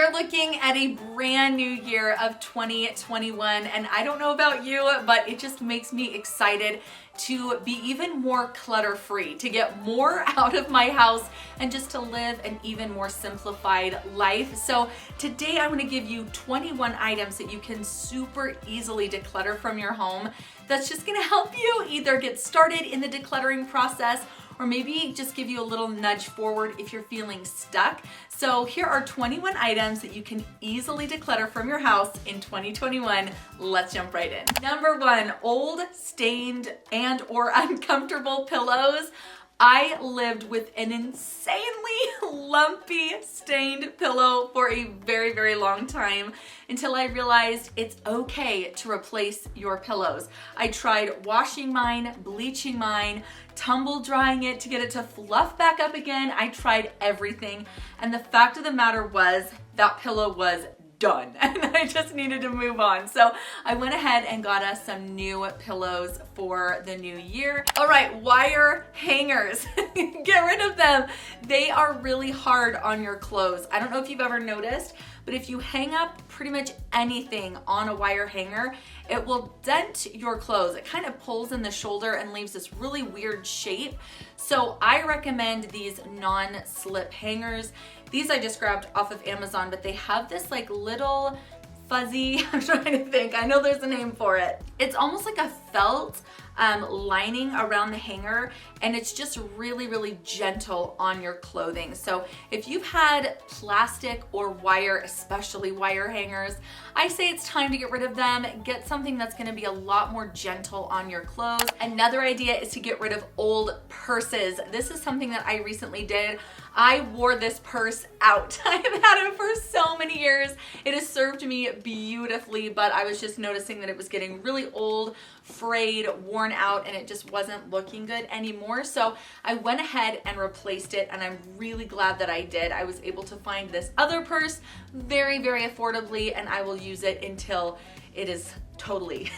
are looking at a brand new year of 2021, and I don't know about you, but it just makes me excited to be even more clutter-free, to get more out of my house and just to live an even more simplified life. So today I'm going to give you 21 items that you can super easily declutter from your home. That's just going to help you either get started in the decluttering process or maybe just give you a little nudge forward if you're feeling stuck. So here are 21 items that you can easily declutter from your house in 2021. Let's jump right in. Number 1, old, stained, and or uncomfortable pillows. I lived with an insanely lumpy, stained pillow for a very, very long time until I realized it's okay to replace your pillows. I tried washing mine, bleaching mine, tumble drying it to get it to fluff back up again. I tried everything, and the fact of the matter was that pillow was done and I just needed to move on. So I went ahead and got us some new pillows for the new year. All right, wire hangers. Get rid of them. They are really hard on your clothes. I don't know if you've ever noticed, but if you hang up pretty much anything on a wire hanger, it will dent your clothes. It kind of pulls in the shoulder and leaves this really weird shape. So I recommend these non-slip hangers. These I just grabbed off of Amazon, but they have this like little fuzzy, I'm trying to think, I know there's a name for it. It's almost like a felt lining around the hanger, and it's just really, really gentle on your clothing. So if you've had plastic or wire, especially wire hangers, I say it's time to get rid of them. Get something that's gonna be a lot more gentle on your clothes. Another idea is to get rid of old purses. This is something that I recently did. I wore this purse out. I have had it for so many years. It has served me beautifully, but I was just noticing that it was getting really old, frayed, worn out, and it just wasn't looking good anymore. So I went ahead and replaced it, and I'm really glad that I did. I was able to find this other purse very, very affordably, and I will use it until it is totally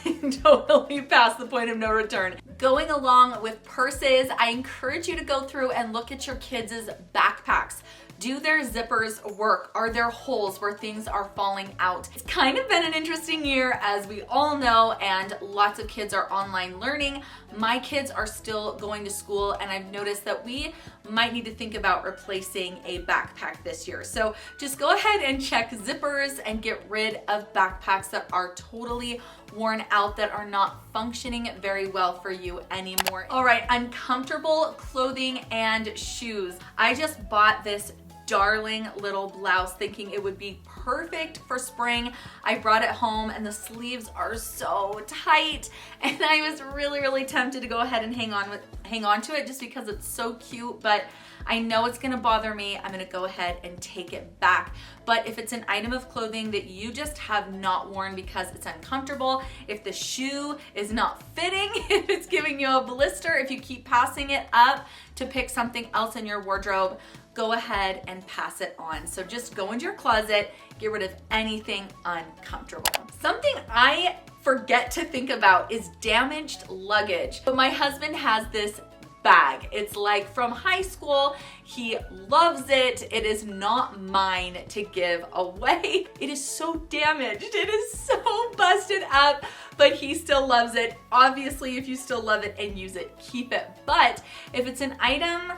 past the point of no return. Going along with purses, I encourage you to go through and look at your kids' backpacks. Do their zippers work? Are there holes where things are falling out? It's kind of been an interesting year, as we all know, and lots of kids are online learning. My kids are still going to school, and I've noticed that we might need to think about replacing a backpack this year. So just go ahead and check zippers and get rid of backpacks that are totally worn out, that are not functioning very well for you anymore. All right, uncomfortable clothing and shoes. I just bought this darling little blouse thinking it would be perfect for spring. I brought it home and the sleeves are so tight, and I was really, really tempted to go ahead and hang on to it just because it's so cute, but I know it's gonna bother me. I'm gonna go ahead and take it back. But if it's an item of clothing that you just have not worn because it's uncomfortable, if the shoe is not fitting, if it's giving you a blister, if you keep passing it up to pick something else in your wardrobe, go ahead and pass it on. So just go into your closet, get rid of anything uncomfortable. Something I forget to think about is damaged luggage. But my husband has this bag. It's like from high school. He loves it. It is not mine to give away. It is so damaged. It is so busted up, but he still loves it. Obviously, if you still love it and use it, keep it. But if it's an item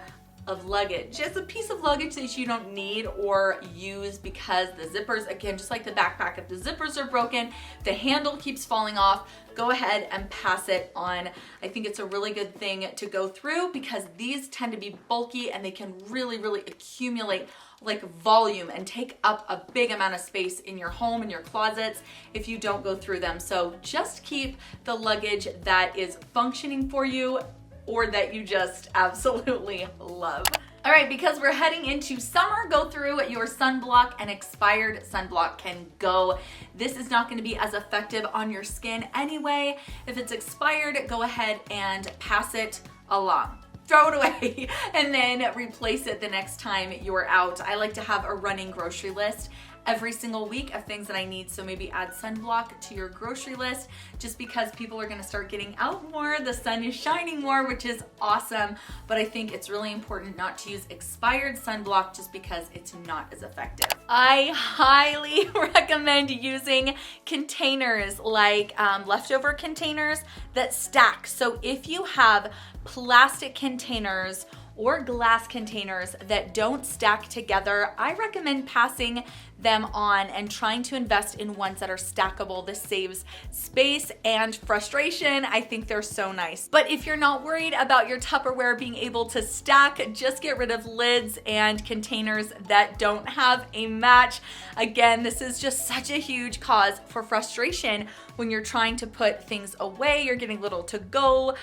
of luggage, just a piece of luggage that you don't need or use because the zippers, again, just like the backpack, if the zippers are broken, the handle keeps falling off, go ahead and pass it on. I think it's a really good thing to go through because these tend to be bulky and they can really, really accumulate like volume and take up a big amount of space in your home and your closets if you don't go through them. So just keep the luggage that is functioning for you or that you just absolutely love. All right, because we're heading into summer, go through your sunblock, and expired sunblock can go. This is not gonna be as effective on your skin anyway. If it's expired, go ahead and pass it along. Throw it away and then replace it the next time you're out. I like to have a running grocery list every single week of things that I need. So maybe add sunblock to your grocery list, just because people are gonna start getting out more, the sun is shining more, which is awesome. But I think it's really important not to use expired sunblock just because it's not as effective. I highly recommend using containers like leftover containers that stack. So if you have plastic containers or glass containers that don't stack together, I recommend passing them on and trying to invest in ones that are stackable. This saves space and frustration. I think they're so nice. But if you're not worried about your Tupperware being able to stack, just get rid of lids and containers that don't have a match. Again, this is just such a huge cause for frustration when you're trying to put things away, you're getting little to go,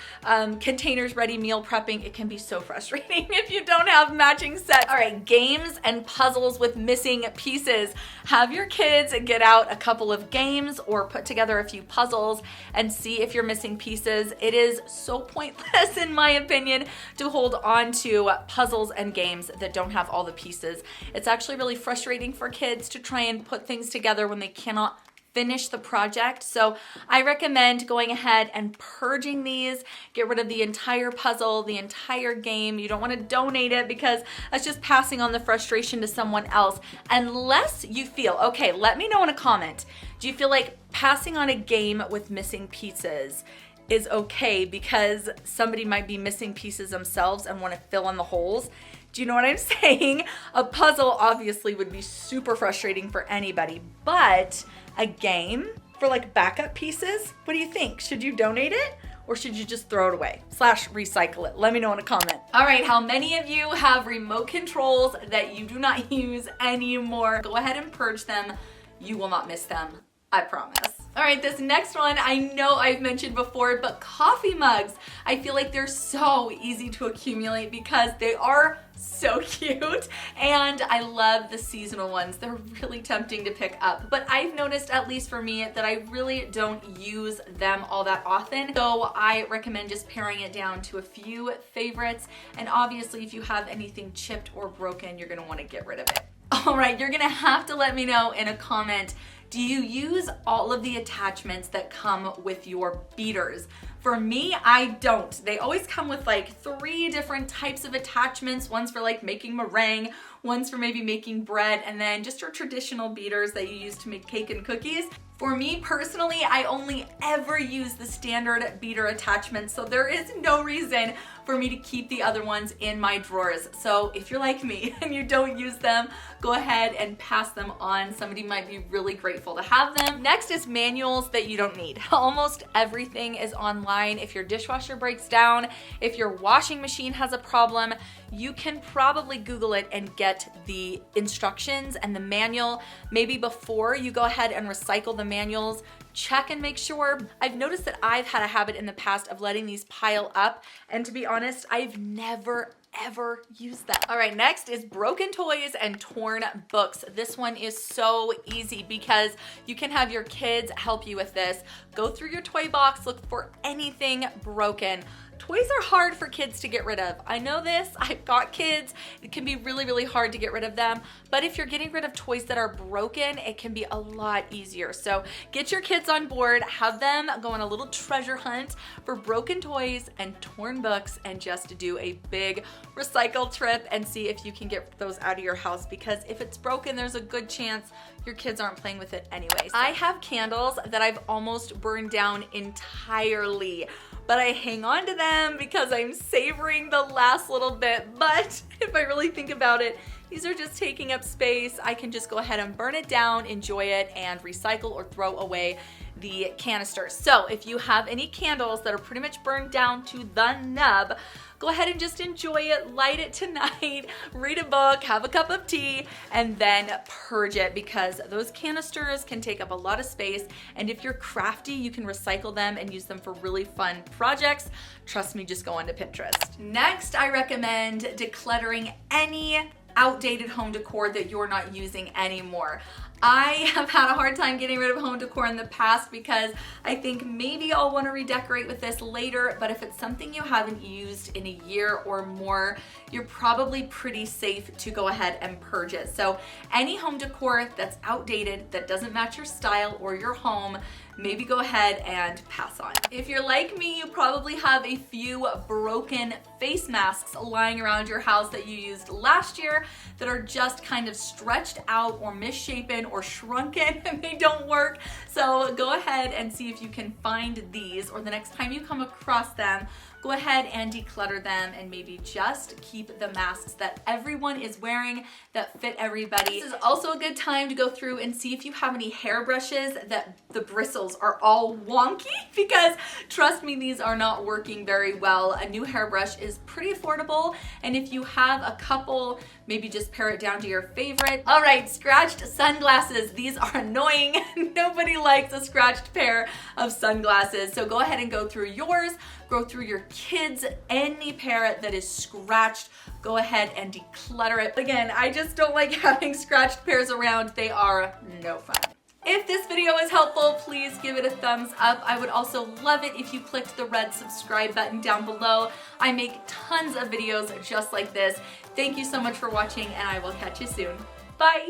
containers ready, meal prepping. It can be so frustrating if you don't have matching sets. All right, games and puzzles with missing pieces. Have your kids get out a couple of games or put together a few puzzles and see if you're missing pieces. It is so pointless, in my opinion, to hold on to puzzles and games that don't have all the pieces. It's actually really frustrating for kids to try and put things together when they cannot finish the project. So I recommend going ahead and purging these, get rid of the entire puzzle, the entire game. You don't want to donate it because that's just passing on the frustration to someone else. Unless you feel, okay, let me know in a comment. Do you feel like passing on a game with missing pieces is okay because somebody might be missing pieces themselves and want to fill in the holes? Do you know what I'm saying? A puzzle obviously would be super frustrating for anybody, but a game for like backup pieces, what do you think? Should you donate it or should you just throw it away / recycle it? Let me know in a comment. All right, how many of you have remote controls that you do not use anymore? Go ahead and purge them. You will not miss them, I promise. All right, this next one, I know I've mentioned before, but coffee mugs. I feel like they're so easy to accumulate because they are so cute, and I love the seasonal ones. They're really tempting to pick up, but I've noticed, at least for me, that I really don't use them all that often. So I recommend just paring it down to a few favorites, and obviously if you have anything chipped or broken, you're gonna wanna get rid of it. All right, you're gonna have to let me know in a comment, do you use all of the attachments that come with your beaters? For me, I don't. They always come with like 3 different types of attachments. One's for like making meringue, one's for maybe making bread, and then just your traditional beaters that you use to make cake and cookies. For me personally, I only ever use the standard beater attachments, so there is no reason for me to keep the other ones in my drawers. So if you're like me and you don't use them, go ahead and pass them on. Somebody might be really grateful to have them. Next is manuals that you don't need. Almost everything is online. If your dishwasher breaks down, if your washing machine has a problem, you can probably Google it and get the instructions and the manual. Maybe before you go ahead and recycle the manuals, check and make sure. I've noticed that I've had a habit in the past of letting these pile up, and to be honest, I've never ever use them. All right, next is broken toys and torn books. This one is so easy because you can have your kids help you with this. Go through your toy box, look for anything broken. Toys are hard for kids to get rid of. I know this, I've got kids. It can be really, really hard to get rid of them. But if you're getting rid of toys that are broken, it can be a lot easier. So get your kids on board, have them go on a little treasure hunt for broken toys and torn books, and just do a big recycle trip and see if you can get those out of your house, because if it's broken, there's a good chance your kids aren't playing with it anyway. I have candles that I've almost burned down entirely, but I hang on to them because I'm savoring the last little bit. But if I really think about it, these are just taking up space. I can just go ahead and burn it down, enjoy it, and recycle or throw away the canisters. So if you have any candles that are pretty much burned down to the nub, go ahead and just enjoy it, light it tonight, read a book, have a cup of tea, and then purge it, because those canisters can take up a lot of space. And if you're crafty, you can recycle them and use them for really fun projects. Trust me, just go onto Pinterest. Next, I recommend decluttering any outdated home decor that you're not using anymore. I have had a hard time getting rid of home decor in the past because I think maybe I'll want to redecorate with this later, but if it's something you haven't used in a year or more, you're probably pretty safe to go ahead and purge it. So any home decor that's outdated, that doesn't match your style or your home, maybe go ahead and pass on. If you're like me, you probably have a few broken face masks lying around your house that you used last year that are just kind of stretched out or misshapen or shrunken and they don't work. So go ahead and see if you can find these, or the next time you come across them, go ahead and declutter them and maybe just keep the masks that everyone is wearing that fit everybody. This is also a good time to go through and see if you have any hairbrushes that the bristles are all wonky, because trust me, these are not working very well. A new hairbrush is pretty affordable, and if you have a couple, maybe just pare it down to your favorite. All right, scratched sunglasses. These are annoying. Nobody likes a scratched pair of sunglasses. So go ahead and go through yours, go through your kids, any pair that is scratched, go ahead and declutter it. Again, I just don't like having scratched pairs around. They are no fun. If this video was helpful, please give it a thumbs up. I would also love it if you clicked the red subscribe button down below. I make tons of videos just like this. Thank you so much for watching, and I will catch you soon. Bye.